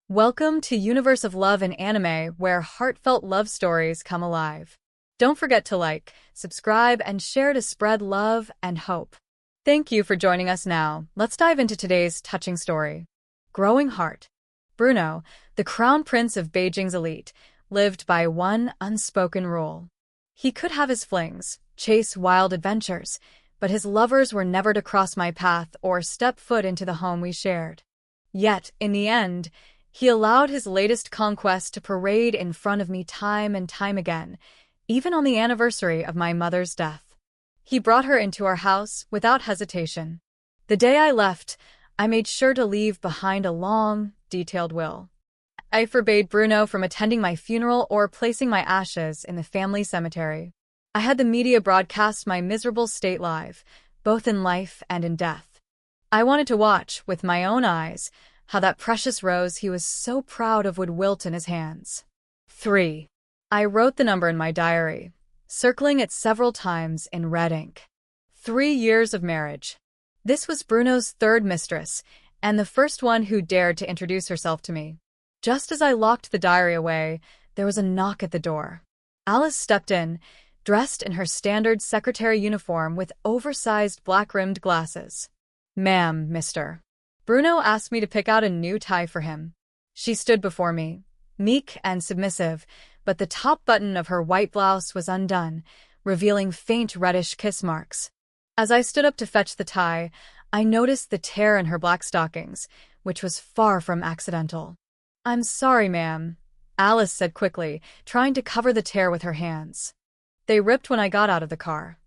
Welcome to Universe of Love and Anime, where heartfelt love stories come alive. Don't forget to like, subscribe, and share to spread love and hope. Thank you for joining us now. Let's dive into today's touching story. Growing Heart. Bruno, the crown prince of Beijing's elite, lived by one unspoken rule. He could have his flings, chase wild adventures, but his lovers were never to cross my path or step foot into the home we shared. Yet, in the end, he allowed his latest conquest to parade in front of me time and time again, even on the anniversary of my mother's death. He brought her into our house without hesitation. The day I left, I made sure to leave behind a long, detailed will. I forbade Bruno from attending my funeral or placing my ashes in the family cemetery. I had the media broadcast my miserable state live, both in life and in death. I wanted to watch, with my own eyes, how that precious rose he was so proud of would wilt in his hands. 3. I wrote the number in my diary, circling it several times in red ink. 3 years of marriage. This was Bruno's third mistress, and the first one who dared to introduce herself to me. Just as I locked the diary away, there was a knock at the door. Alice stepped in, dressed in her standard secretary uniform with oversized black-rimmed glasses. "Ma'am, mister." Bruno asked me to pick out a new tie for him. She stood before me, meek and submissive, but the top button of her white blouse was undone, revealing faint reddish kiss marks. As I stood up to fetch the tie, I noticed the tear in her black stockings, which was far from accidental. "I'm sorry, ma'am," Alice said quickly, trying to cover the tear with her hands. "They ripped when I got out of the car."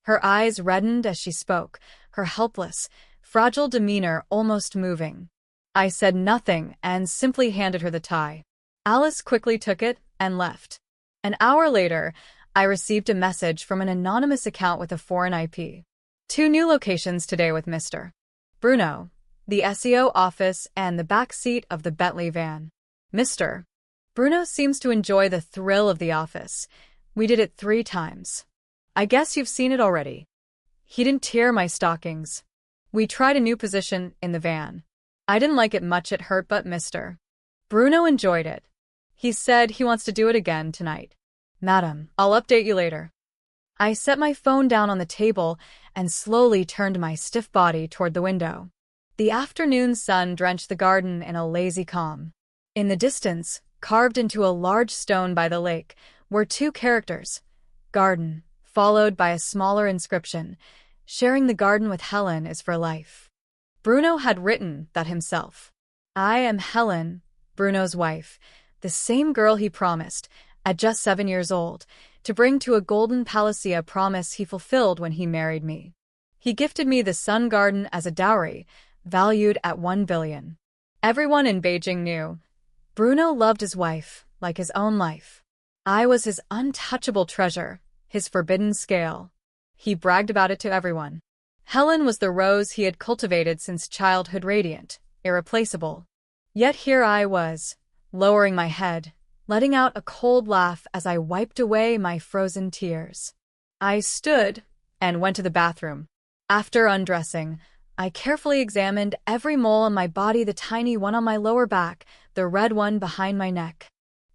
Her eyes reddened as she spoke, her helpless, fragile demeanor almost moving. I said nothing and simply handed her the tie. Alice quickly took it and left. An hour later, I received a message from an anonymous account with a foreign IP. 2 new locations today with Mr. Bruno, the SEO office and the back seat of the Bentley van. Mr. Bruno seems to enjoy the thrill of the office. We did it 3 times. I guess you've seen it already. He didn't tear my stockings. We tried a new position in the van. I didn't like it much, it hurt, but Mr. Bruno enjoyed it. He said he wants to do it again tonight. "Madam, I'll update you later." I set my phone down on the table and slowly turned my stiff body toward the window. The afternoon sun drenched the garden in a lazy calm. In the distance, carved into a large stone by the lake, were 2 characters, garden, followed by a smaller inscription, "Sharing the garden with Helen is for life." Bruno had written that himself. I am Helen, Bruno's wife, the same girl he promised, at just 7 years old, to bring to a golden palace, a promise he fulfilled when he married me. He gifted me the sun garden as a dowry, valued at 1 billion. Everyone in Beijing knew. Bruno loved his wife, like his own life. I was his untouchable treasure, his forbidden scale. He bragged about it to everyone. Helen was the rose he had cultivated since childhood, radiant, irreplaceable. Yet here I was, lowering my head, letting out a cold laugh as I wiped away my frozen tears. I stood and went to the bathroom. After undressing, I carefully examined every mole on my body, the tiny one on my lower back, the red one behind my neck.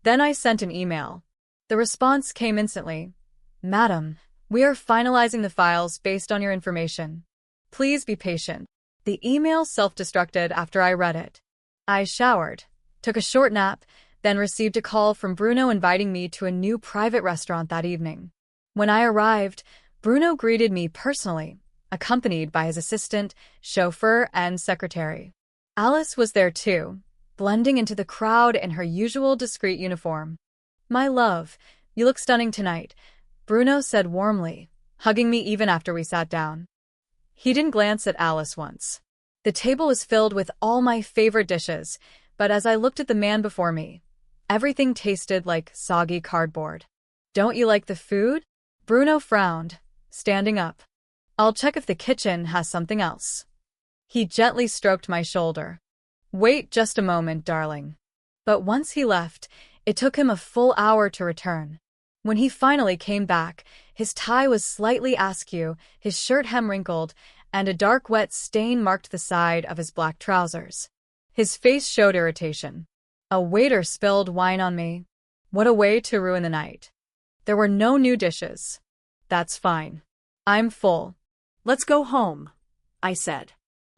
Then I sent an email. The response came instantly. "Madam, we are finalizing the files based on your information. Please be patient." The email self-destructed after I read it. I showered, took a short nap, then received a call from Bruno inviting me to a new private restaurant that evening. When I arrived, Bruno greeted me personally, accompanied by his assistant, chauffeur, and secretary. Alice was there too, blending into the crowd in her usual discreet uniform. "My love, you look stunning tonight," Bruno said warmly, hugging me even after we sat down. He didn't glance at Alice once. The table was filled with all my favorite dishes, but as I looked at the man before me, everything tasted like soggy cardboard. "Don't you like the food?" Bruno frowned, standing up. "I'll check if the kitchen has something else." He gently stroked my shoulder. "Wait just a moment, darling." But once he left, it took him a full hour to return. When he finally came back, his tie was slightly askew, his shirt hem wrinkled, and a dark wet stain marked the side of his black trousers. His face showed irritation. A waiter spilled wine on me. What a way to ruin the night. There were no new dishes. That's fine. I'm full. Let's go home, I said.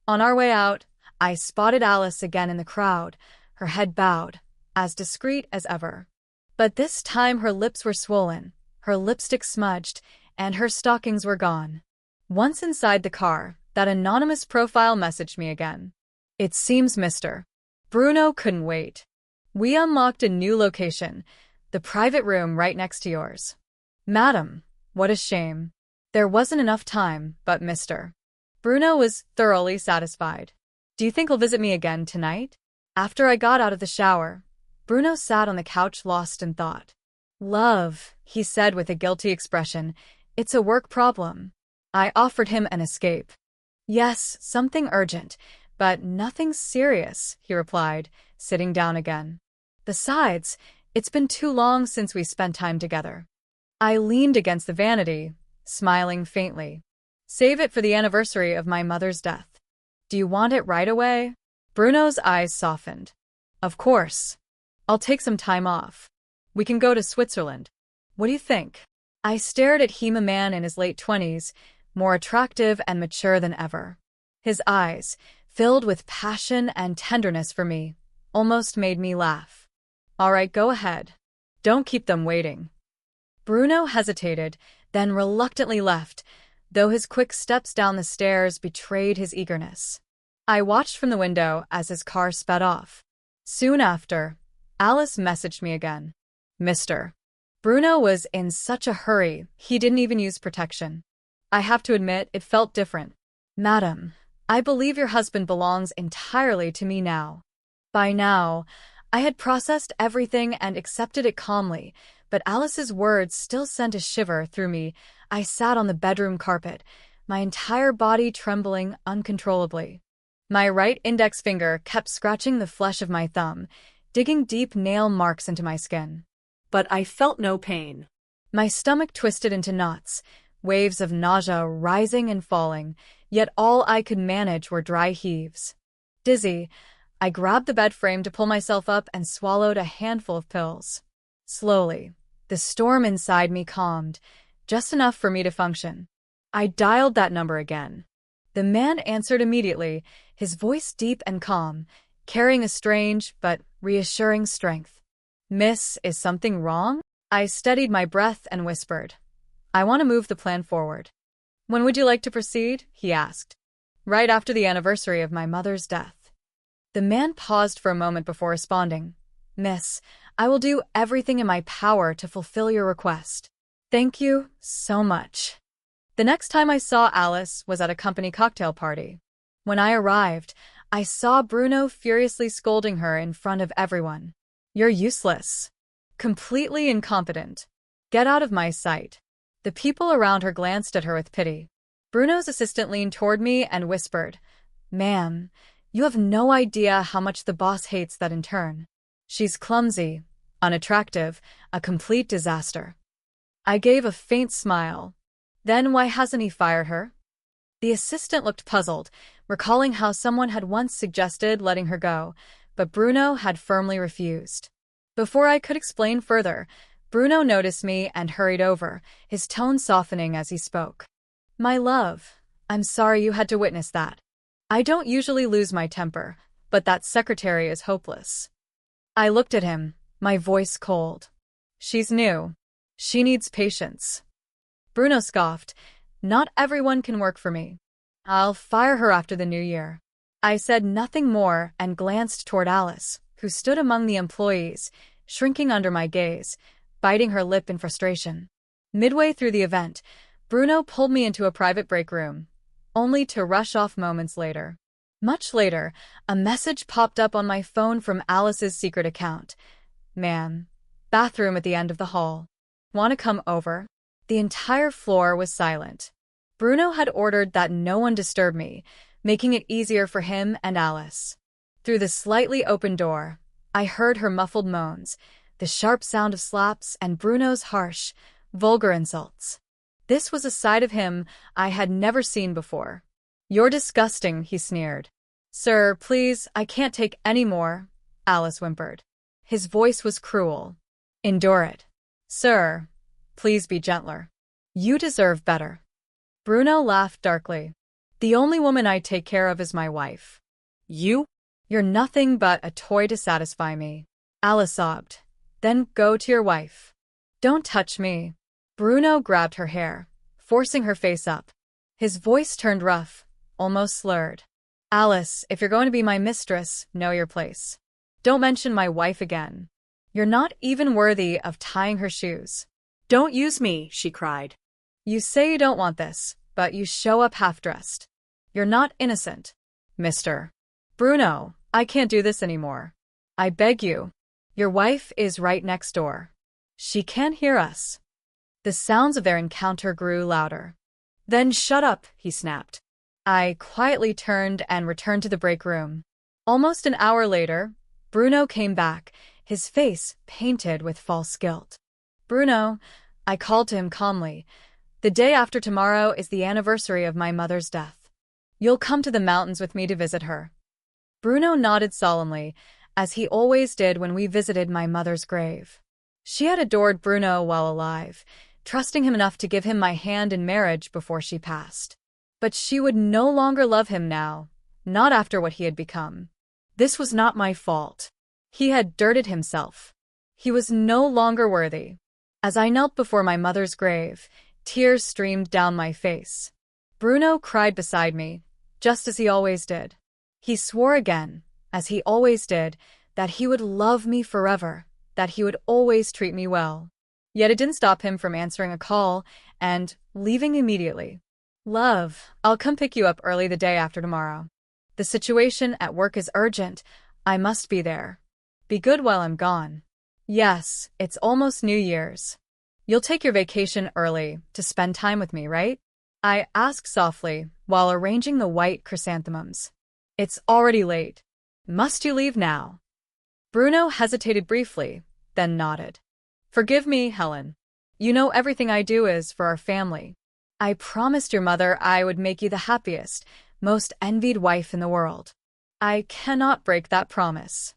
On our way out, I spotted Alice again in the crowd, her head bowed, as discreet as ever. But this time her lips were swollen, her lipstick smudged, and her stockings were gone. Once inside the car, that anonymous profile messaged me again. It seems Mr. Bruno couldn't wait. We unlocked a new location, the private room right next to yours. Madam, what a shame. There wasn't enough time, but Mr. Bruno was thoroughly satisfied. Do you think he'll visit me again tonight? After I got out of the shower, Bruno sat on the couch lost in thought. Love, he said with a guilty expression, it's a work problem. I offered him an escape. Yes, something urgent, but nothing serious, he replied, sitting down again. Besides, it's been too long since we spent time together. I leaned against the vanity, smiling faintly. Save it for the anniversary of my mother's death. Do you want it right away? Bruno's eyes softened. Of course. I'll take some time off. We can go to Switzerland. What do you think? I stared at him, a man in his late 20s, more attractive and mature than ever. His eyes, filled with passion and tenderness for me, almost made me laugh. All right, go ahead. Don't keep them waiting. Bruno hesitated, then reluctantly left, though his quick steps down the stairs betrayed his eagerness. I watched from the window as his car sped off. Soon after, Alice messaged me again. Mr. Bruno was in such a hurry, he didn't even use protection. I have to admit, it felt different. Madam, I believe your husband belongs entirely to me now. By now, I had processed everything and accepted it calmly, but Alice's words still sent a shiver through me. I sat on the bedroom carpet, my entire body trembling uncontrollably. My right index finger kept scratching the flesh of my thumb, digging deep nail marks into my skin. But I felt no pain. My stomach twisted into knots, waves of nausea rising and falling, yet all I could manage were dry heaves. Dizzy, I grabbed the bed frame to pull myself up and swallowed a handful of pills. Slowly, the storm inside me calmed, just enough for me to function. I dialed that number again. The man answered immediately, his voice deep and calm, carrying a strange but reassuring strength. Miss, is something wrong? I steadied my breath and whispered. I want to move the plan forward. When would you like to proceed? He asked. Right after the anniversary of my mother's death. The man paused for a moment before responding. Miss, I will do everything in my power to fulfill your request. Thank you so much. The next time I saw Alice was at a company cocktail party. When I arrived, I saw Bruno furiously scolding her in front of everyone. You're useless. Completely incompetent. Get out of my sight. The people around her glanced at her with pity. Bruno's assistant leaned toward me and whispered, Ma'am, you have no idea how much the boss hates that intern. She's clumsy, unattractive, a complete disaster. I gave a faint smile. Then why hasn't he fired her? The assistant looked puzzled, recalling how someone had once suggested letting her go, but Bruno had firmly refused. Before I could explain further, Bruno noticed me and hurried over, his tone softening as he spoke. My love, I'm sorry you had to witness that. I don't usually lose my temper, but that secretary is hopeless. I looked at him, my voice cold. She's new. She needs patience. Bruno scoffed. Not everyone can work for me. I'll fire her after the new year. I said nothing more and glanced toward Alice, who stood among the employees, shrinking under my gaze, biting her lip in frustration. Midway through the event, Bruno pulled me into a private break room, only to rush off moments later. Much later, a message popped up on my phone from Alice's secret account. Ma'am, bathroom at the end of the hall. Want to come over? The entire floor was silent. Bruno had ordered that no one disturb me, making it easier for him and Alice. Through the slightly open door, I heard her muffled moans, the sharp sound of slaps, and Bruno's harsh, vulgar insults. This was a side of him I had never seen before. You're disgusting, he sneered. Sir, please, I can't take any more, Alice whimpered. His voice was cruel. Endure it. Sir, please be gentler. You deserve better. Bruno laughed darkly. The only woman I take care of is my wife. You? You're nothing but a toy to satisfy me. Alice sobbed. Then go to your wife. Don't touch me. Bruno grabbed her hair, forcing her face up. His voice turned rough, almost slurred. Alice, if you're going to be my mistress, know your place. Don't mention my wife again. You're not even worthy of tying her shoes. Don't use me, she cried. You say you don't want this, but you show up half-dressed. You're not innocent. Mister. Bruno, I can't do this anymore. I beg you. Your wife is right next door. She can't hear us. The sounds of their encounter grew louder. Then shut up, he snapped. I quietly turned and returned to the break room. Almost an hour later, Bruno came back, his face painted with false guilt. Bruno, I called to him calmly. The day after tomorrow is the anniversary of my mother's death. You'll come to the mountains with me to visit her. Bruno nodded solemnly, as he always did when we visited my mother's grave. She had adored Bruno while alive, trusting him enough to give him my hand in marriage before she passed. But she would no longer love him now, not after what he had become. This was not my fault. He had dirted himself. He was no longer worthy. As I knelt before my mother's grave, tears streamed down my face. Bruno cried beside me, just as he always did. He swore again, as he always did, that he would love me forever, that he would always treat me well. Yet it didn't stop him from answering a call and leaving immediately. Love, I'll come pick you up early the day after tomorrow. The situation at work is urgent. I must be there. Be good while I'm gone. Yes, it's almost New Year's. You'll take your vacation early to spend time with me, right? I asked softly while arranging the white chrysanthemums. It's already late. Must you leave now? Bruno hesitated briefly, then nodded. Forgive me, Helen. You know everything I do is for our family. I promised your mother I would make you the happiest, most envied wife in the world. I cannot break that promise.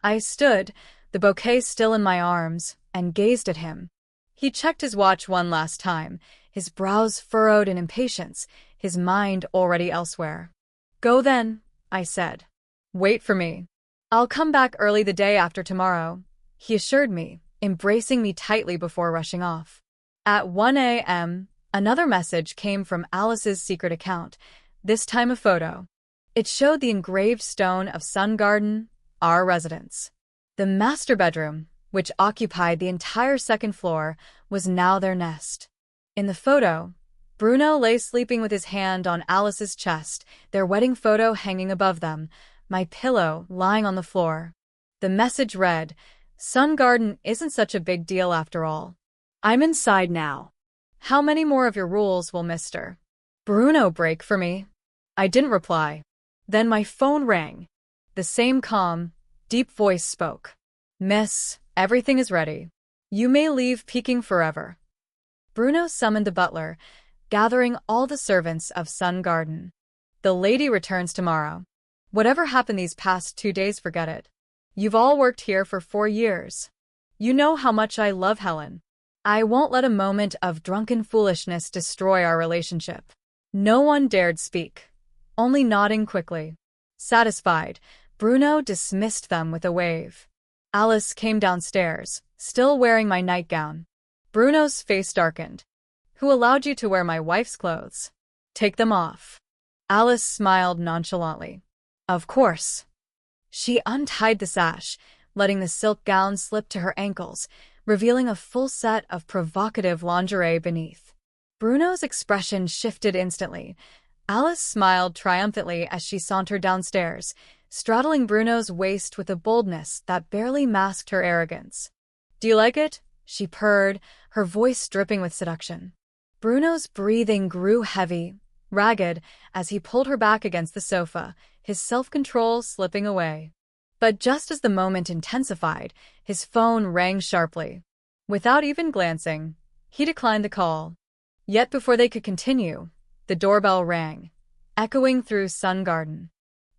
I stood, the bouquet still in my arms, and gazed at him. He checked his watch one last time, his brows furrowed in impatience, his mind already elsewhere. Go then, I said. Wait for me. I'll come back early the day after tomorrow, he assured me, embracing me tightly before rushing off. At 1 a.m., another message came from Alice's secret account, this time a photo. It showed the engraved stone of Sun Garden, our residence. The master bedroom, which occupied the entire second floor, was now their nest. In the photo, Bruno lay sleeping with his hand on Alice's chest, their wedding photo hanging above them, my pillow lying on the floor. The message read, Sun Garden isn't such a big deal after all. I'm inside now. How many more of your rules will Mr. Bruno break for me? I didn't reply. Then my phone rang. The same calm, deep voice spoke. Miss, everything is ready. You may leave Peking forever. Bruno summoned the butler, gathering all the servants of Sun Garden. The lady returns tomorrow. Whatever happened these past 2 days, forget it. You've all worked here for 4 years. You know how much I love Helen. I won't let a moment of drunken foolishness destroy our relationship. No one dared speak, only nodding quickly. Satisfied, Bruno dismissed them with a wave. Alice came downstairs, still wearing my nightgown. Bruno's face darkened. Who allowed you to wear my wife's clothes? Take them off. Alice smiled nonchalantly. Of course. She untied the sash, letting the silk gown slip to her ankles, revealing a full set of provocative lingerie beneath. Bruno's expression shifted instantly. Alice smiled triumphantly as she sauntered downstairs, straddling Bruno's waist with a boldness that barely masked her arrogance. Do you like it? She purred, her voice dripping with seduction. Bruno's breathing grew heavy, ragged, as he pulled her back against the sofa, his self-control slipping away. But just as the moment intensified, his phone rang sharply. Without even glancing, he declined the call. Yet before they could continue, the doorbell rang, echoing through Sun Garden.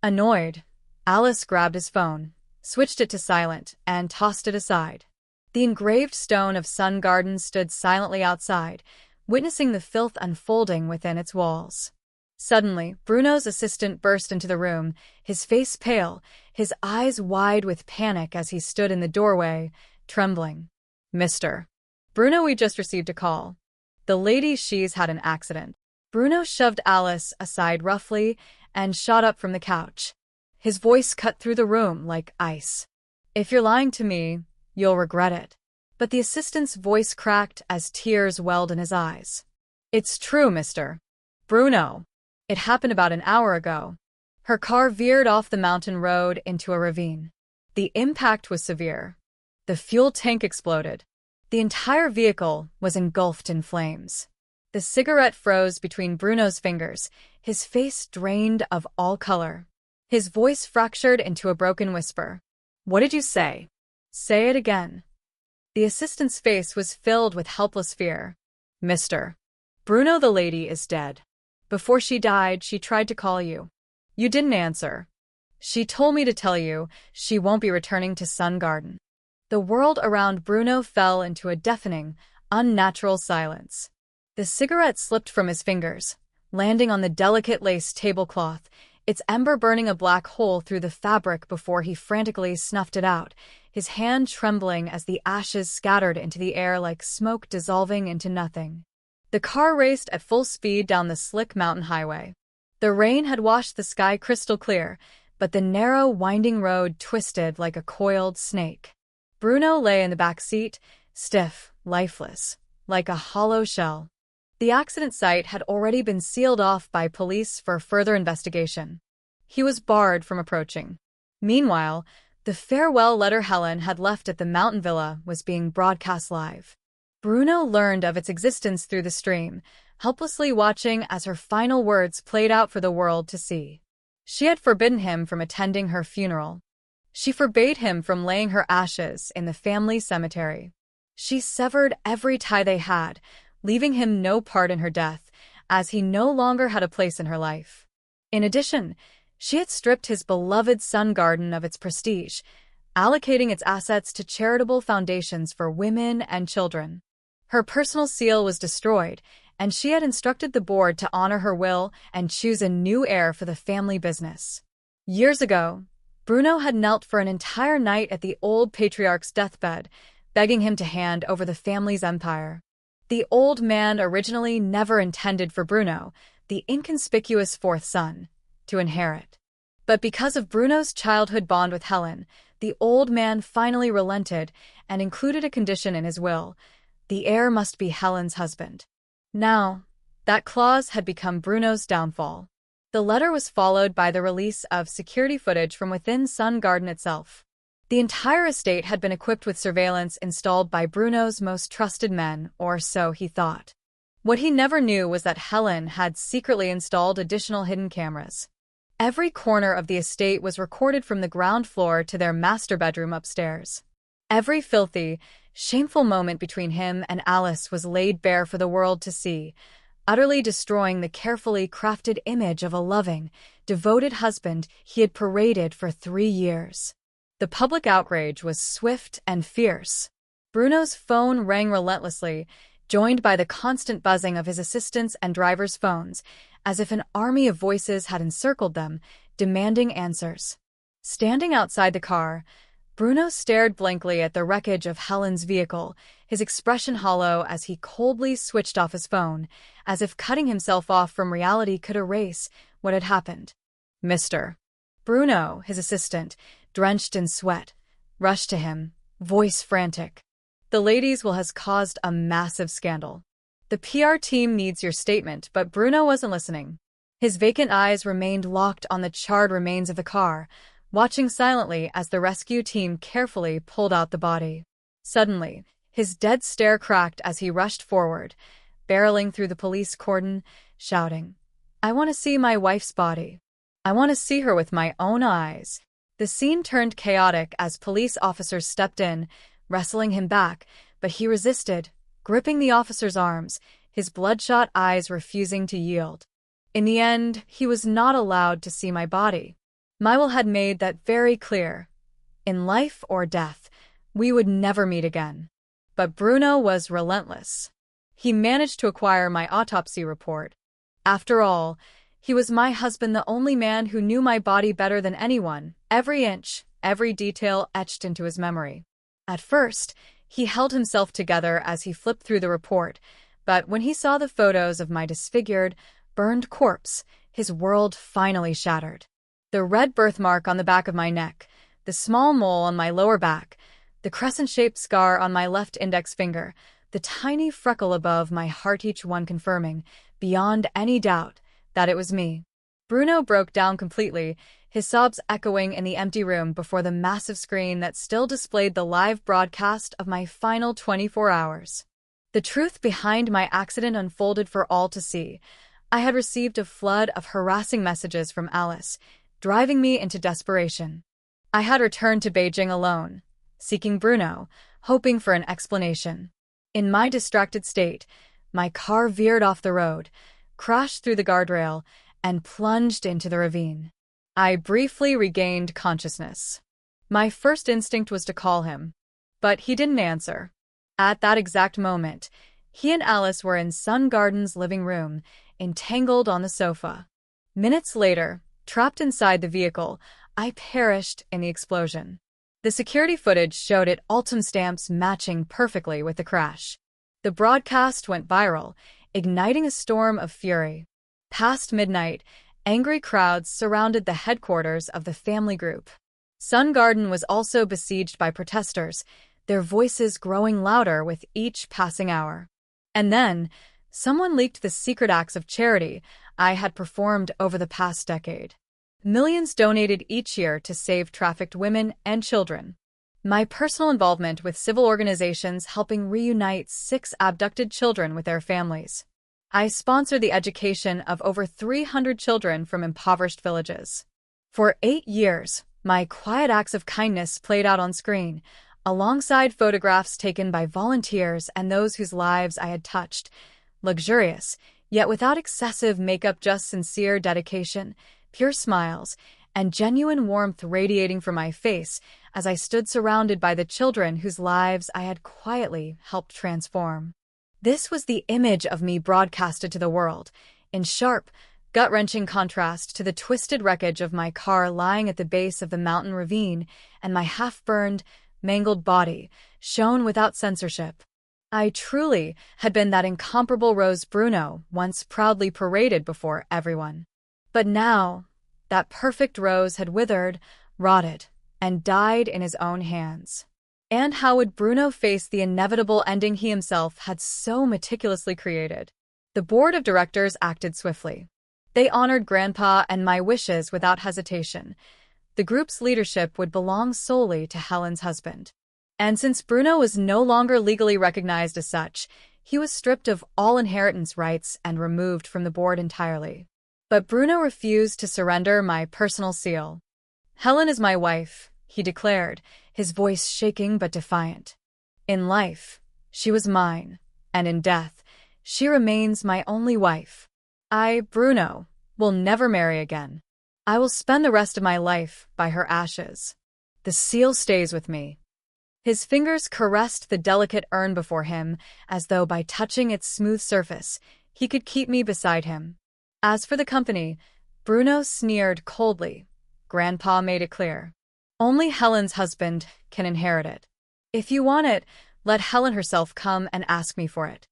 Annoyed, Alice grabbed his phone, switched it to silent, and tossed it aside. The engraved stone of Sun Garden stood silently outside, witnessing the filth unfolding within its walls. Suddenly, Bruno's assistant burst into the room, his face pale, his eyes wide with panic as he stood in the doorway, trembling. "Mr. Bruno, we just received a call. The lady she's had an accident." Bruno shoved Alice aside roughly and shot up from the couch. His voice cut through the room like ice. "If you're lying to me, you'll regret it." But the assistant's voice cracked as tears welled in his eyes. "It's true, Mr. Bruno. It happened about an hour ago." Her car veered off the mountain road into a ravine. The impact was severe. The fuel tank exploded. The entire vehicle was engulfed in flames. The cigarette froze between Bruno's fingers, his face drained of all color. His voice fractured into a broken whisper. "What did you say?" "Say it again." The assistant's face was filled with helpless fear. "Mr. Bruno, the lady is dead. Before she died, she tried to call you. You didn't answer. She told me to tell you she won't be returning to Sun Garden." The world around Bruno fell into a deafening, unnatural silence. The cigarette slipped from his fingers, landing on the delicate lace tablecloth, its ember burning a black hole through the fabric before he frantically snuffed it out, his hand trembling as the ashes scattered into the air like smoke dissolving into nothing. The car raced at full speed down the slick mountain highway. The rain had washed the sky crystal clear, but the narrow, winding road twisted like a coiled snake. Bruno lay in the back seat, stiff, lifeless, like a hollow shell. The accident site had already been sealed off by police for further investigation. He was barred from approaching. Meanwhile, the farewell letter Helen had left at the mountain villa was being broadcast live. Bruno learned of its existence through the stream, helplessly watching as her final words played out for the world to see. She had forbidden him from attending her funeral. She forbade him from laying her ashes in the family cemetery. She severed every tie they had, leaving him no part in her death, as he no longer had a place in her life. In addition, she had stripped his beloved Sun Garden of its prestige, allocating its assets to charitable foundations for women and children. Her personal seal was destroyed, and she had instructed the board to honor her will and choose a new heir for the family business. Years ago, Bruno had knelt for an entire night at the old patriarch's deathbed, begging him to hand over the family's empire. The old man originally never intended for Bruno, the inconspicuous fourth son, to inherit. But because of Bruno's childhood bond with Helen, the old man finally relented and included a condition in his will: the heir must be Helen's husband. Now, that clause had become Bruno's downfall. The letter was followed by the release of security footage from within Sun Garden itself. The entire estate had been equipped with surveillance installed by Bruno's most trusted men, or so he thought. What he never knew was that Helen had secretly installed additional hidden cameras. Every corner of the estate was recorded from the ground floor to their master bedroom upstairs. Every filthy, shameful moment between him and Alice was laid bare for the world to see, utterly destroying the carefully crafted image of a loving, devoted husband he had paraded for 3 years. The public outrage was swift and fierce. Bruno's phone rang relentlessly, joined by the constant buzzing of his assistants' and drivers' phones, as if an army of voices had encircled them, demanding answers. Standing outside the car, Bruno stared blankly at the wreckage of Helen's vehicle, his expression hollow as he coldly switched off his phone, as if cutting himself off from reality could erase what had happened. Mr. Bruno, his assistant, drenched in sweat, rushed to him, voice frantic. "The ladies will has caused a massive scandal. The PR team needs your statement," but Bruno wasn't listening. His vacant eyes remained locked on the charred remains of the car, watching silently as the rescue team carefully pulled out the body. Suddenly, his dead stare cracked as he rushed forward, barreling through the police cordon, shouting, "I want to see my wife's body. I want to see her with my own eyes." The scene turned chaotic as police officers stepped in, wrestling him back, but he resisted, gripping the officer's arms, his bloodshot eyes refusing to yield. "In the end, he was not allowed to see my body. My will had made that very clear. In life or death, we would never meet again. But Bruno was relentless. He managed to acquire my autopsy report. After all, he was my husband, the only man who knew my body better than anyone, every inch, every detail etched into his memory. At first, he held himself together as he flipped through the report, but when he saw the photos of my disfigured, burned corpse, his world finally shattered. The red birthmark on the back of my neck, the small mole on my lower back, the crescent-shaped scar on my left index finger, the tiny freckle above my heart, each one confirming, beyond any doubt, that it was me. Bruno broke down completely, his sobs echoing in the empty room before the massive screen that still displayed the live broadcast of my final 24 hours. The truth behind my accident unfolded for all to see. I had received a flood of harassing messages from Alice, driving me into desperation. I had returned to Beijing alone, seeking Bruno, hoping for an explanation. In my distracted state, my car veered off the road, crashed through the guardrail, and plunged into the ravine. I briefly regained consciousness. My first instinct was to call him, but he didn't answer. At that exact moment, he and Alice were in Sun Garden's living room, entangled on the sofa. Minutes later, trapped inside the vehicle, I perished in the explosion. The security footage showed it ultim stamps matching perfectly with the crash. The broadcast went viral, igniting a storm of fury. Past midnight, angry crowds surrounded the headquarters of the family group. Sun Garden was also besieged by protesters, their voices growing louder with each passing hour. And then, someone leaked the secret acts of charity I had performed over the past decade. Millions donated each year to save trafficked women and children. My personal involvement with civil organizations helping reunite 6 abducted children with their families. I sponsored the education of over 300 children from impoverished villages. For 8 years, my quiet acts of kindness played out on screen, alongside photographs taken by volunteers and those whose lives I had touched. Luxurious, yet without excessive makeup, just sincere dedication, pure smiles, and genuine warmth radiating from my face as I stood surrounded by the children whose lives I had quietly helped transform. This was the image of me broadcasted to the world, in sharp, gut-wrenching contrast to the twisted wreckage of my car lying at the base of the mountain ravine and my half-burned, mangled body, shown without censorship. I truly had been that incomparable Rose Bruno once proudly paraded before everyone. But now, that perfect rose had withered, rotted, and died in his own hands. And how would Bruno face the inevitable ending he himself had so meticulously created? The board of directors acted swiftly. They honored Grandpa and my wishes without hesitation. The group's leadership would belong solely to Helen's husband. And since Bruno was no longer legally recognized as such, he was stripped of all inheritance rights and removed from the board entirely. But Bruno refused to surrender my personal seal. "Helen is my wife," he declared, his voice shaking but defiant. "In life, she was mine, and in death, she remains my only wife. I, Bruno, will never marry again. I will spend the rest of my life by her ashes. The seal stays with me." His fingers caressed the delicate urn before him, as though by touching its smooth surface, he could keep me beside him. As for the company, Bruno sneered coldly. Grandpa made it clear. "Only Helen's husband can inherit it. If you want it, let Helen herself come and ask me for it."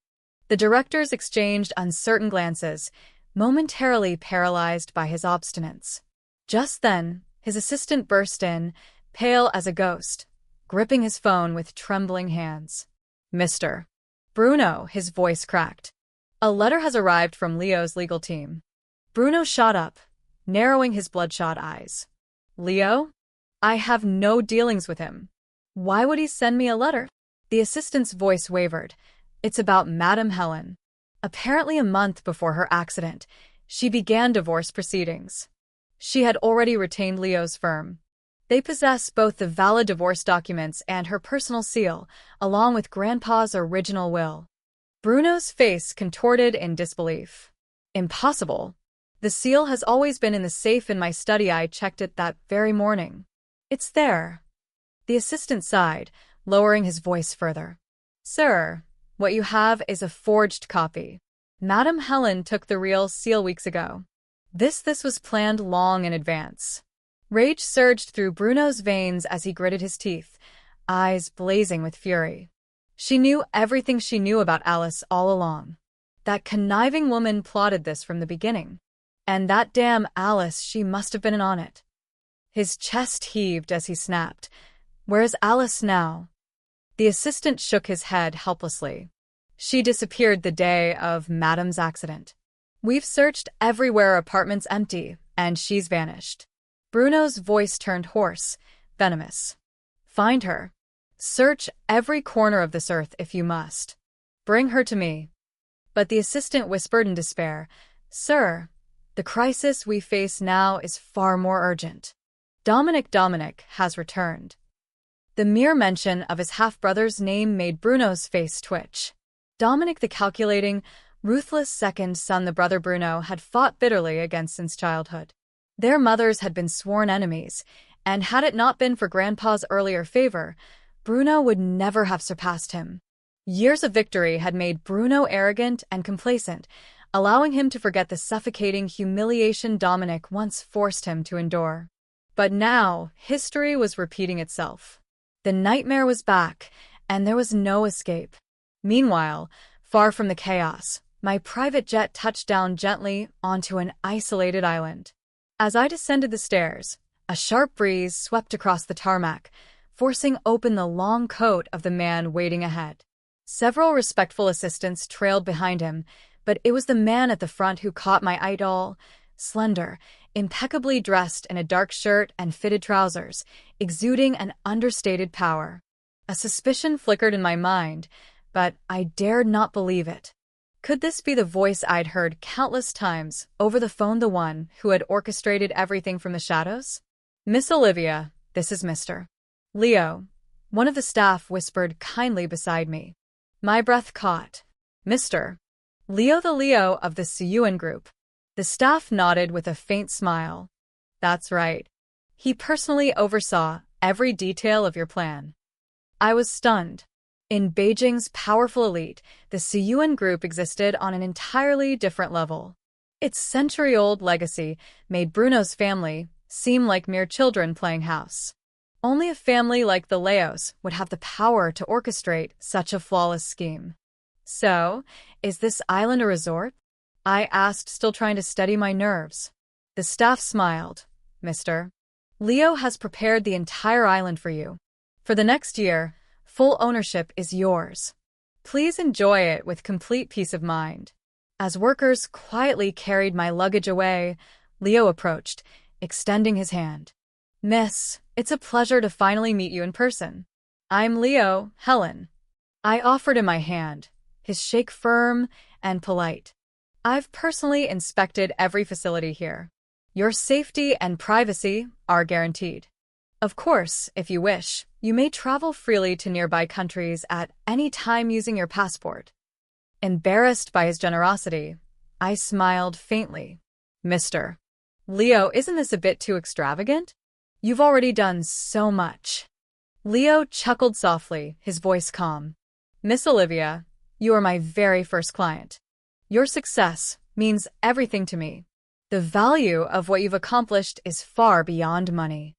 The directors exchanged uncertain glances, momentarily paralyzed by his obstinance. Just then, his assistant burst in, pale as a ghost, gripping his phone with trembling hands. "Mr. Bruno," his voice cracked. "A letter has arrived from Leo's legal team." Bruno shot up, narrowing his bloodshot eyes. "Leo? I have no dealings with him. Why would he send me a letter?" The assistant's voice wavered. "It's about Madame Helen. Apparently a month before her accident, she began divorce proceedings. She had already retained Leo's firm. They possess both the valid divorce documents and her personal seal, along with Grandpa's original will." Bruno's face contorted in disbelief. "Impossible. The seal has always been in the safe in my study. I checked it that very morning. It's there." The assistant sighed, lowering his voice further. Sir, what you have is a forged copy. Madame Helen took the real seal weeks ago. This was planned long in advance. Rage surged through Bruno's veins as he gritted his teeth, eyes blazing with fury. She knew everything she knew about Alice all along. That conniving woman plotted this from the beginning. And that damn Alice, she must have been in on it. His chest heaved as he snapped. Where's Alice now? The assistant shook his head helplessly. She disappeared the day of Madame's accident. We've searched everywhere, apartment's empty, and she's vanished. Bruno's voice turned hoarse, venomous. Find her. Search every corner of this earth if you must. Bring her to me. But the assistant whispered in despair, Sir, the crisis we face now is far more urgent. Dominic has returned. The mere mention of his half-brother's name made Bruno's face twitch. Dominic, the calculating, ruthless second son the brother Bruno had fought bitterly against since childhood. Their mothers had been sworn enemies, and had it not been for Grandpa's earlier favor, Bruno would never have surpassed him. Years of victory had made Bruno arrogant and complacent, allowing him to forget the suffocating humiliation Dominic once forced him to endure. But now, history was repeating itself. The nightmare was back, and there was no escape. Meanwhile, far from the chaos, my private jet touched down gently onto an isolated island. As I descended the stairs, a sharp breeze swept across the tarmac, forcing open the long coat of the man waiting ahead. Several respectful assistants trailed behind him, but it was the man at the front who caught my eye. Slender, impeccably dressed in a dark shirt and fitted trousers, exuding an understated power. A suspicion flickered in my mind, but I dared not believe it. Could this be the voice I'd heard countless times over the phone, the one who had orchestrated everything from the shadows? Miss Olivia, this is Mr. Leo. One of the staff whispered kindly beside me. My breath caught. Mr. Leo, the Leo of the Siyuan group. The staff nodded with a faint smile. That's right. He personally oversaw every detail of your plan. I was stunned. In Beijing's powerful elite, the Siyuan group existed on an entirely different level. Its century-old legacy made Bruno's family seem like mere children playing house. Only a family like the Leos would have the power to orchestrate such a flawless scheme. So, is this island a resort? I asked, still trying to steady my nerves. The staff smiled. Mr. Leo has prepared the entire island for you. For the next year, full ownership is yours. Please enjoy it with complete peace of mind. As workers quietly carried my luggage away, Leo approached, extending his hand. Miss, it's a pleasure to finally meet you in person. I'm Leo, Helen. I offered him my hand, his shake firm and polite. I've personally inspected every facility here. Your safety and privacy are guaranteed. Of course, if you wish, you may travel freely to nearby countries at any time using your passport. Embarrassed by his generosity, I smiled faintly. Mr. Leo, isn't this a bit too extravagant? You've already done so much. Leo chuckled softly, his voice calm. Miss Olivia, you are my very first client. Your success means everything to me. The value of what you've accomplished is far beyond money.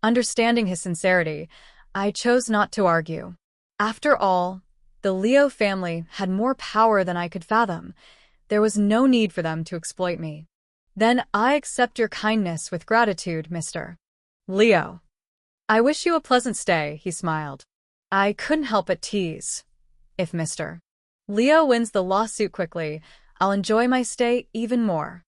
Understanding his sincerity, I chose not to argue. After all, the Leo family had more power than I could fathom. There was no need for them to exploit me. Then I accept your kindness with gratitude, Mr. Leo. I wish you a pleasant stay, he smiled. I couldn't help but tease. If Mr. Leo wins the lawsuit quickly, I'll enjoy my stay even more.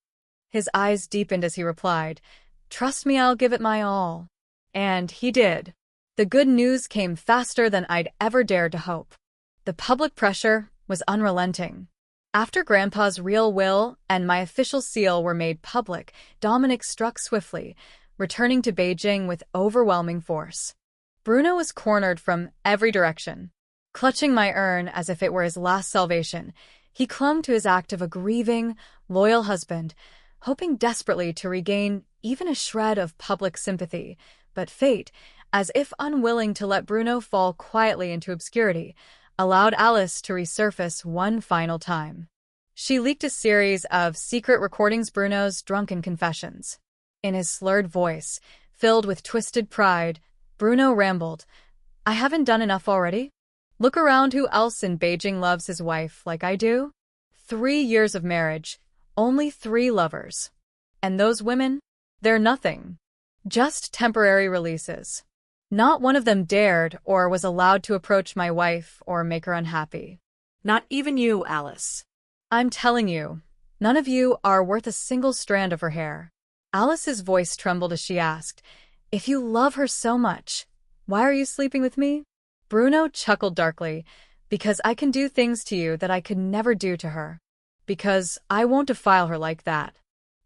His eyes deepened as he replied, Trust me, I'll give it my all. And he did. The good news came faster than I'd ever dared to hope. The public pressure was unrelenting. After Grandpa's real will and my official seal were made public, Dominic struck swiftly, returning to Beijing with overwhelming force. Bruno was cornered from every direction. Clutching my urn as if it were his last salvation, he clung to his act of a grieving, loyal husband, hoping desperately to regain even a shred of public sympathy. But fate, As if unwilling to let Bruno fall quietly into obscurity, allowed Alice to resurface one final time. She leaked a series of secret recordings, Bruno's drunken confessions. In his slurred voice, filled with twisted pride, Bruno rambled, "I haven't done enough already? Look around, who else in Beijing loves his wife like I do? 3 years of marriage, only 3 lovers. And those women? They're nothing. Just temporary releases. Not one of them dared or was allowed to approach my wife or make her unhappy. Not even you, Alice." I'm telling you, none of you are worth a single strand of her hair." Alice's voice trembled as she asked, "If you love her so much, why are you sleeping with me?" Bruno chuckled darkly, "Because I can do things to you that I could never do to her. Because I won't defile her like that.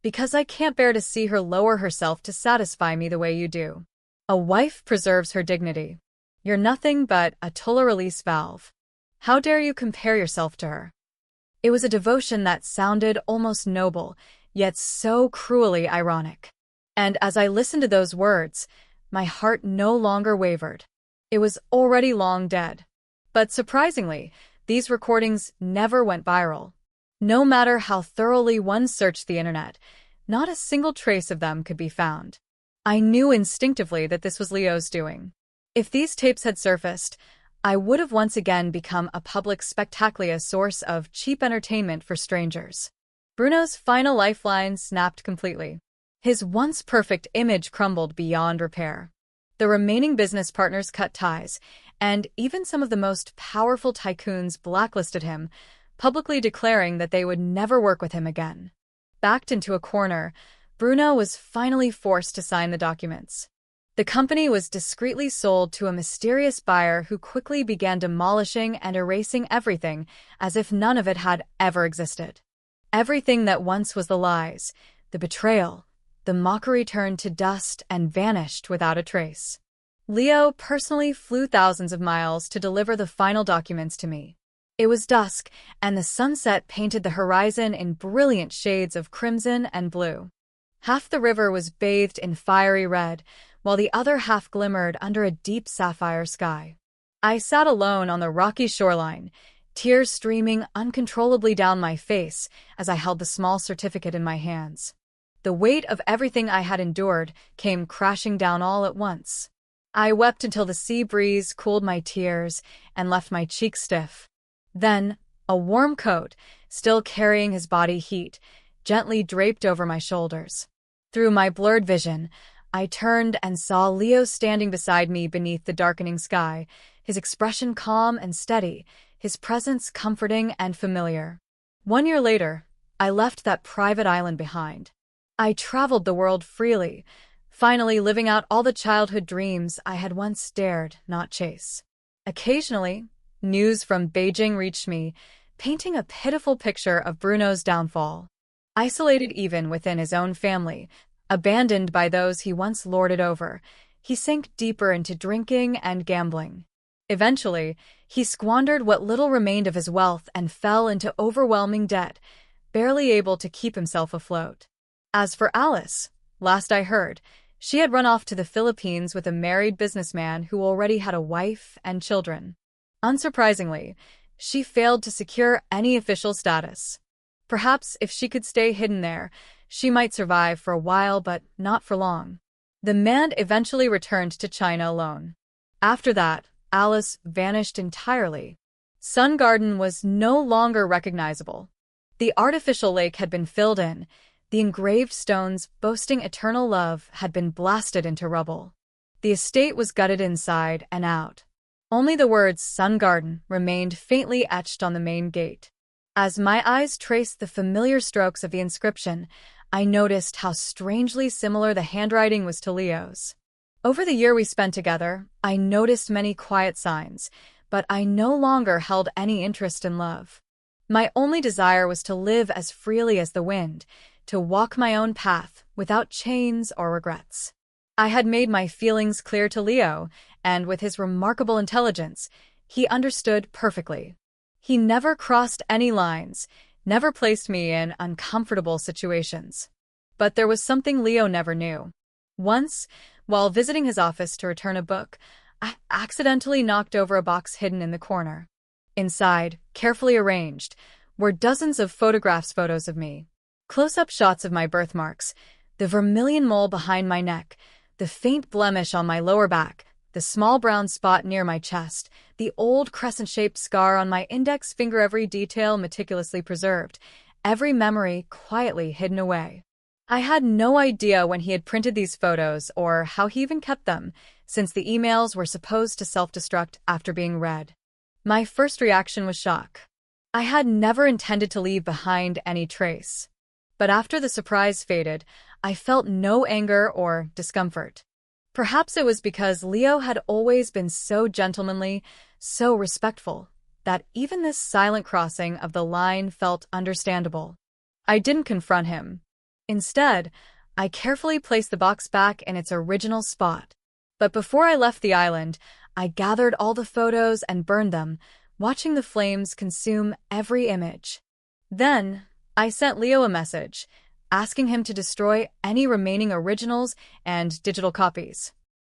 Because I can't bear to see her lower herself to satisfy me the way you do. A wife preserves her dignity. You're nothing but a total release valve. How dare you compare yourself to her?" It was a devotion that sounded almost noble, yet so cruelly ironic. And as I listened to those words, my heart no longer wavered. It was already long dead. But surprisingly, these recordings never went viral. No matter how thoroughly one searched the internet, not a single trace of them could be found. I knew instinctively that this was Leo's doing. If these tapes had surfaced, I would have once again become a public spectacular source of cheap entertainment for strangers. Bruno's final lifeline snapped completely. His once perfect image crumbled beyond repair. The remaining business partners cut ties, and even some of the most powerful tycoons blacklisted him, publicly declaring that they would never work with him again. Backed into a corner, Bruno was finally forced to sign the documents. The company was discreetly sold to a mysterious buyer who quickly began demolishing and erasing everything as if none of it had ever existed. Everything that once was the lies, the betrayal, the mockery turned to dust and vanished without a trace. Leo personally flew thousands of miles to deliver the final documents to me. It was dusk, and the sunset painted the horizon in brilliant shades of crimson and blue. Half the river was bathed in fiery red, while the other half glimmered under a deep sapphire sky. I sat alone on the rocky shoreline, tears streaming uncontrollably down my face as I held the small certificate in my hands. The weight of everything I had endured came crashing down all at once. I wept until the sea breeze cooled my tears and left my cheeks stiff. Then, a warm coat, still carrying his body heat, gently draped over my shoulders. Through my blurred vision, I turned and saw Leo standing beside me beneath the darkening sky, his expression calm and steady, his presence comforting and familiar. 1 year later, I left that private island behind. I traveled the world freely, finally living out all the childhood dreams I had once dared not chase. Occasionally, news from Beijing reached me, painting a pitiful picture of Bruno's downfall. Isolated even within his own family, abandoned by those he once lorded over, he sank deeper into drinking and gambling. Eventually, he squandered what little remained of his wealth and fell into overwhelming debt, barely able to keep himself afloat. As for Alice, last I heard, she had run off to the Philippines with a married businessman who already had a wife and children. Unsurprisingly, she failed to secure any official status. Perhaps if she could stay hidden there, she might survive for a while, but not for long. The man eventually returned to China alone. After that, Alice vanished entirely. Sun Garden was no longer recognizable. The artificial lake had been filled in, the engraved stones boasting eternal love had been blasted into rubble. The estate was gutted inside and out. Only the words Sun Garden remained faintly etched on the main gate. As my eyes traced the familiar strokes of the inscription, I noticed how strangely similar the handwriting was to Leo's. Over the year we spent together, I noticed many quiet signs, but I no longer held any interest in love. My only desire was to live as freely as the wind, to walk my own path without chains or regrets. I had made my feelings clear to Leo, and with his remarkable intelligence, he understood perfectly. He never crossed any lines, never placed me in uncomfortable situations. But there was something Leo never knew. Once, While visiting his office to return a book, I accidentally knocked over a box hidden in the corner. Inside, carefully arranged, were dozens of photos of me. Close-up shots of my birthmarks, the vermilion mole behind my neck, the faint blemish on my lower back, the small brown spot near my chest, the old crescent-shaped scar on my index finger, every detail meticulously preserved, every memory quietly hidden away. I had no idea when he had printed these photos or how he even kept them, since the emails were supposed to self-destruct after being read. My first reaction was shock. I had never intended to leave behind any trace. But after the surprise faded, I felt no anger or discomfort. Perhaps it was because Leo had always been so gentlemanly, so respectful, that even this silent crossing of the line felt understandable. I didn't confront him. Instead, I carefully placed the box back in its original spot. But before I left the island, I gathered all the photos and burned them, watching the flames consume every image. Then, I sent Leo a message, asking him to destroy any remaining originals and digital copies.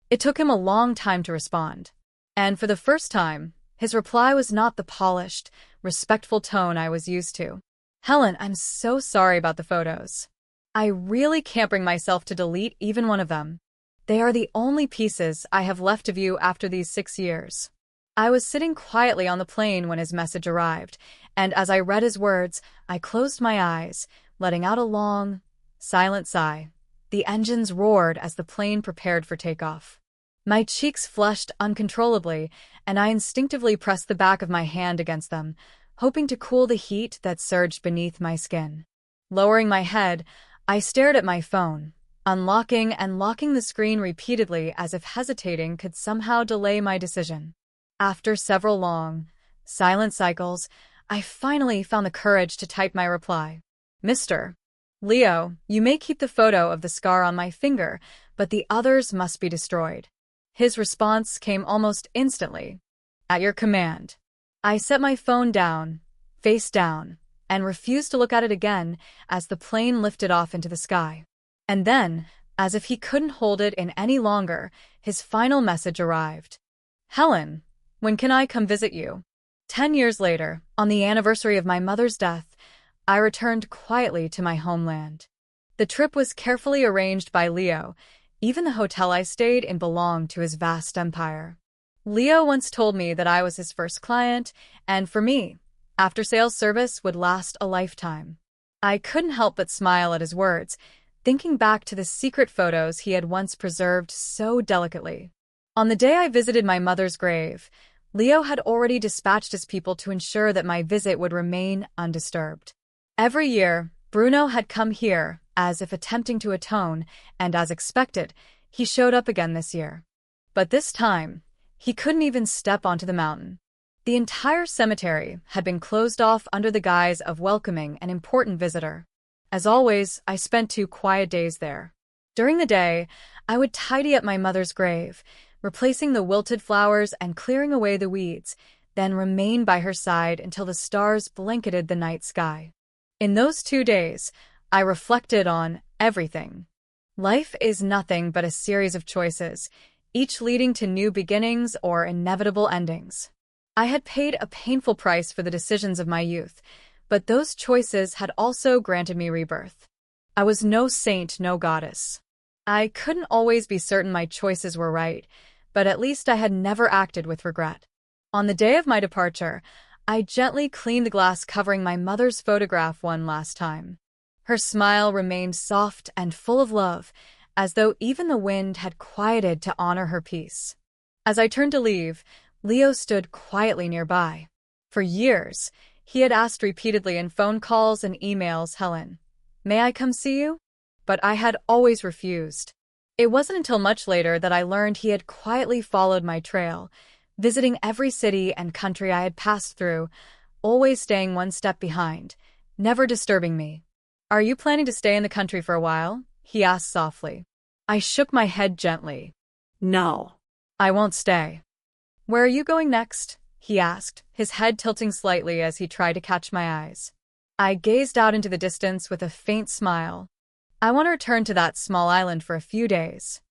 It took him a long time to respond. And for the first time, his reply was not the polished, respectful tone I was used to. "Helen, I'm so sorry about the photos. I really can't bring myself to delete even one of them. They are the only pieces I have left of you after these 6 years." I was sitting quietly on the plane when his message arrived, and as I read his words, I closed my eyes, letting out a long, silent sigh. The engines roared as the plane prepared for takeoff. My cheeks flushed uncontrollably, and I instinctively pressed the back of my hand against them, hoping to cool the heat that surged beneath my skin. Lowering my head, I stared at my phone, unlocking and locking the screen repeatedly as if hesitating could somehow delay my decision. After several long, silent cycles, I finally found the courage to type my reply. "Mr. Leo, you may keep the photo of the scar on my finger, but the others must be destroyed." His response came almost instantly. "At your command." I set my phone down, face down, and refused to look at it again as the plane lifted off into the sky. And then, as if he couldn't hold it in any longer, his final message arrived. "Helen, when can I come visit you?" 10 years later, on the anniversary of my mother's death, I returned quietly to my homeland. The trip was carefully arranged by Leo. Even the hotel I stayed in belonged to his vast empire. Leo once told me that I was his first client, and for me, after-sales service would last a lifetime. I couldn't help but smile at his words, thinking back to the secret photos he had once preserved so delicately. On the day I visited my mother's grave, Leo had already dispatched his people to ensure that my visit would remain undisturbed. Every year, Bruno had come here, as if attempting to atone, and as expected, he showed up again this year. But this time, he couldn't even step onto the mountain. The entire cemetery had been closed off under the guise of welcoming an important visitor. As always, I spent 2 quiet days there. During the day, I would tidy up my mother's grave, replacing the wilted flowers and clearing away the weeds, then remain by her side until the stars blanketed the night sky. In those 2 days, I reflected on everything. Life is nothing but a series of choices, each leading to new beginnings or inevitable endings. I had paid a painful price for the decisions of my youth, but those choices had also granted me rebirth. I was no saint, no goddess. I couldn't always be certain my choices were right, but at least I had never acted with regret. On the day of my departure, I gently cleaned the glass covering my mother's photograph one last time. Her smile remained soft and full of love, as though even the wind had quieted to honor her peace. As I turned to leave, Leo stood quietly nearby. For years, he had asked repeatedly in phone calls and emails, "Helen, may I come see you?" But I had always refused. It wasn't until much later that I learned he had quietly followed my trail, visiting every city and country I had passed through, always staying one step behind, never disturbing me. "Are you planning to stay in the country for a while?" he asked softly. I shook my head gently. "No." "I won't stay." "Where are you going next?" he asked, his head tilting slightly as he tried to catch my eyes. I gazed out into the distance with a faint smile. "I want to return to that small island for a few days."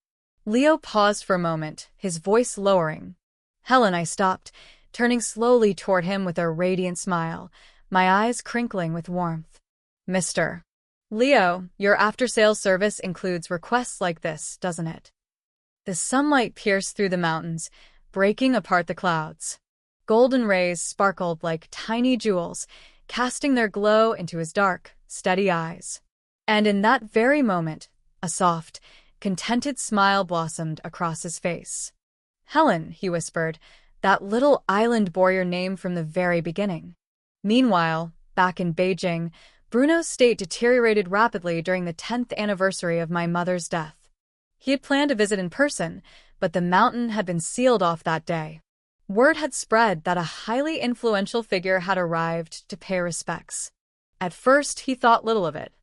Leo paused for a moment, his voice lowering. Helen, I stopped, turning slowly toward him with a radiant smile, my eyes crinkling with warmth. Mr. Leo, your after-sales service includes requests like this, doesn't it? The sunlight pierced through the mountains, breaking apart the clouds. Golden rays sparkled like tiny jewels, casting their glow into his dark, steady eyes. And in that very moment, a soft, contented smile blossomed across his face. Helen, he whispered, that little island bore your name from the very beginning. Meanwhile, back in Beijing, Bruno's state deteriorated rapidly during the 10th anniversary of my mother's death. He had planned to visit in person, but the mountain had been sealed off that day. Word had spread that a highly influential figure had arrived to pay respects. At first, he thought little of it.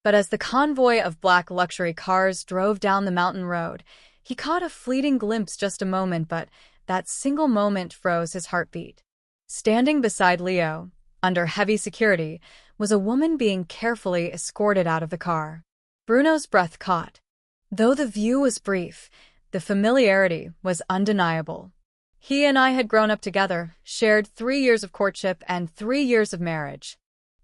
But as the convoy of black luxury cars drove down the mountain road, he caught a fleeting glimpse just a moment, but that single moment froze his heartbeat. Standing beside Leo, under heavy security, was a woman being carefully escorted out of the car. Bruno's breath caught. Though the view was brief, the familiarity was undeniable. He and I had grown up together, shared 3 years of courtship and 3 years of marriage.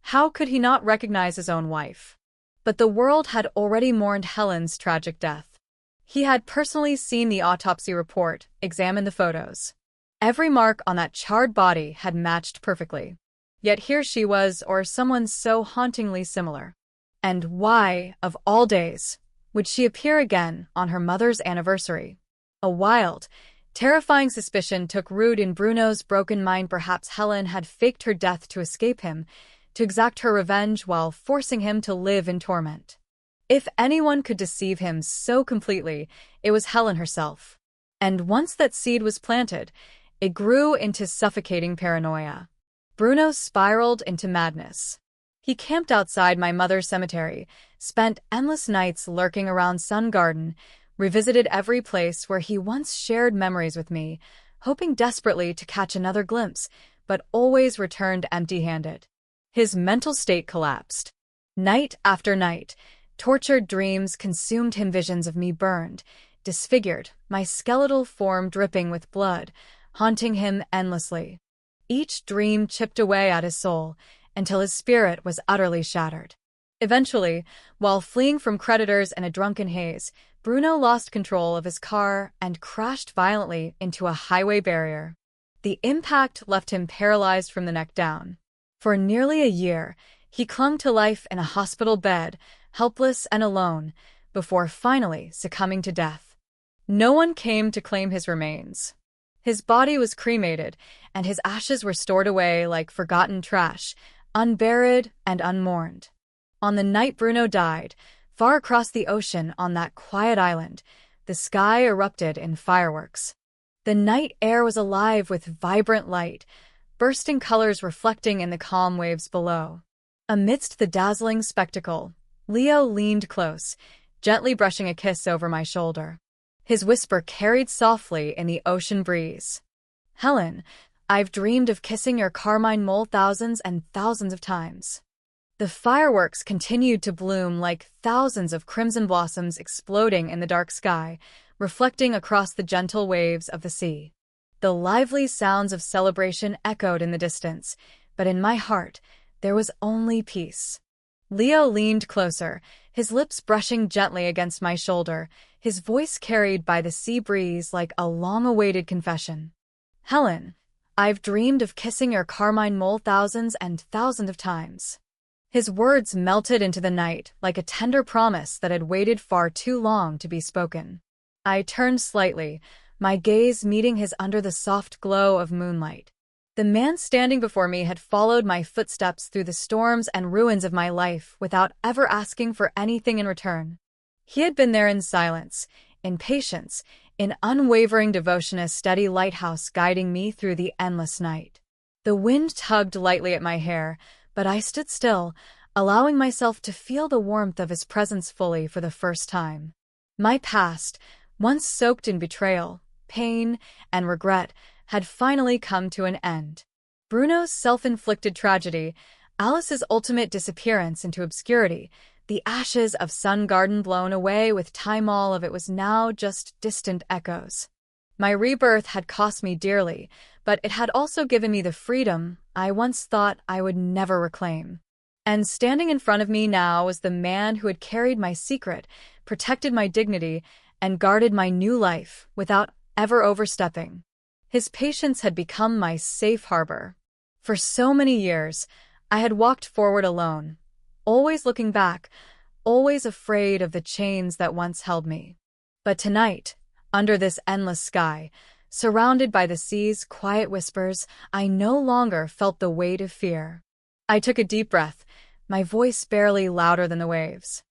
How could he not recognize his own wife? But the world had already mourned Helen's tragic death. He had personally seen the autopsy report, examined the photos. Every mark on that charred body had matched perfectly. Yet here she was, or someone so hauntingly similar. And why, of all days, would she appear again on her mother's anniversary? A wild, terrifying suspicion took root in Bruno's broken mind. Perhaps Helen had faked her death to escape him, to exact her revenge while forcing him to live in torment. If anyone could deceive him so completely, it was Helen herself. And once that seed was planted, it grew into suffocating paranoia. Bruno spiraled into madness. He camped outside my mother's cemetery, spent endless nights lurking around Sun Garden, revisited every place where he once shared memories with me, hoping desperately to catch another glimpse, but always returned empty-handed. His mental state collapsed. Night after night, tortured dreams consumed him, visions of me burned, disfigured, my skeletal form dripping with blood, haunting him endlessly. Each dream chipped away at his soul, until his spirit was utterly shattered. Eventually, while fleeing from creditors in a drunken haze, Bruno lost control of his car and crashed violently into a highway barrier. The impact left him paralyzed from the neck down. For nearly a year, he clung to life in a hospital bed, helpless and alone, before finally succumbing to death. No one came to claim his remains. His body was cremated, and his ashes were stored away like forgotten trash, unburied and unmourned. On the night Bruno died, far across the ocean on that quiet island, the sky erupted in fireworks. The night air was alive with vibrant light, bursting colors reflecting in the calm waves below. Amidst the dazzling spectacle, Leo leaned close, gently brushing a kiss over my shoulder. His whisper carried softly in the ocean breeze. Helen, I've dreamed of kissing your carmine mole thousands and thousands of times. The fireworks continued to bloom like thousands of crimson blossoms exploding in the dark sky, reflecting across the gentle waves of the sea. The lively sounds of celebration echoed in the distance, but in my heart, there was only peace. Leo leaned closer, his lips brushing gently against my shoulder, his voice carried by the sea breeze like a long-awaited confession. Helen, I've dreamed of kissing your carmine mole thousands and thousands of times. His words melted into the night like a tender promise that had waited far too long to be spoken. I turned slightly, my gaze meeting his under the soft glow of moonlight. The man standing before me had followed my footsteps through the storms and ruins of my life without ever asking for anything in return. He had been there in silence, in patience, in unwavering devotion, a steady lighthouse guiding me through the endless night. The wind tugged lightly at my hair, but I stood still, allowing myself to feel the warmth of his presence fully for the first time. My past, once soaked in betrayal, pain, and regret, had finally come to an end. Bruno's self-inflicted tragedy, Alice's ultimate disappearance into obscurity, the ashes of Sun Garden blown away with time, all of it was now just distant echoes. My rebirth had cost me dearly, but it had also given me the freedom I once thought I would never reclaim. And standing in front of me now was the man who had carried my secret, protected my dignity, and guarded my new life without ever overstepping. His patience had become my safe harbor. For so many years, I had walked forward alone, always looking back, always afraid of the chains that once held me. But tonight, under this endless sky, surrounded by the sea's quiet whispers, I no longer felt the weight of fear. I took a deep breath, my voice barely louder than the waves.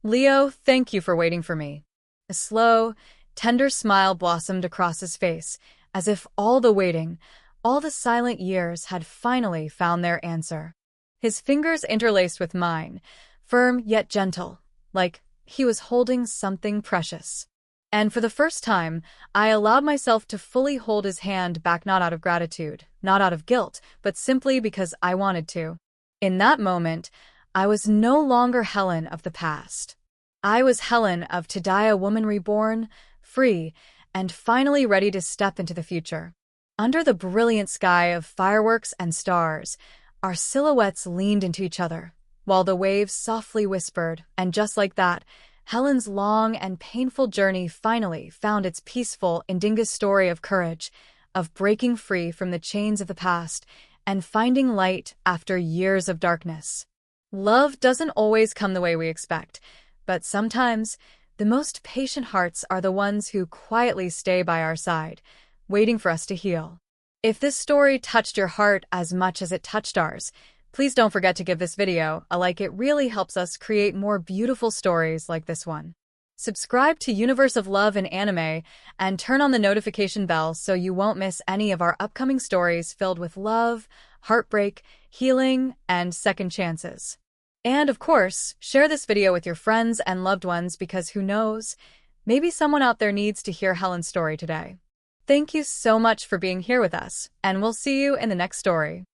"Leo, thank you for waiting for me." A slow, tender smile blossomed across his face, as if all the waiting, all the silent years had finally found their answer. His fingers interlaced with mine, firm yet gentle, like he was holding something precious. And for the first time, I allowed myself to fully hold his hand back, not out of gratitude, not out of guilt, but simply because I wanted to. In that moment, I was no longer Helen of the past. I was Helen of today, a woman reborn, free, and finally ready to step into the future. Under the brilliant sky of fireworks and stars, our silhouettes leaned into each other, while the waves softly whispered, and just like that, Helen's long and painful journey finally found its peaceful, ending story of courage, of breaking free from the chains of the past, and finding light after years of darkness. Love doesn't always come the way we expect, but sometimes the most patient hearts are the ones who quietly stay by our side, waiting for us to heal. If this story touched your heart as much as it touched ours, please don't forget to give this video a like. It really helps us create more beautiful stories like this one. Subscribe to Universe of Love and Anime and turn on the notification bell so you won't miss any of our upcoming stories filled with love, heartbreak, healing, and second chances. And of course, share this video with your friends and loved ones because who knows, maybe someone out there needs to hear Helen's story today. Thank you so much for being here with us, and we'll see you in the next story.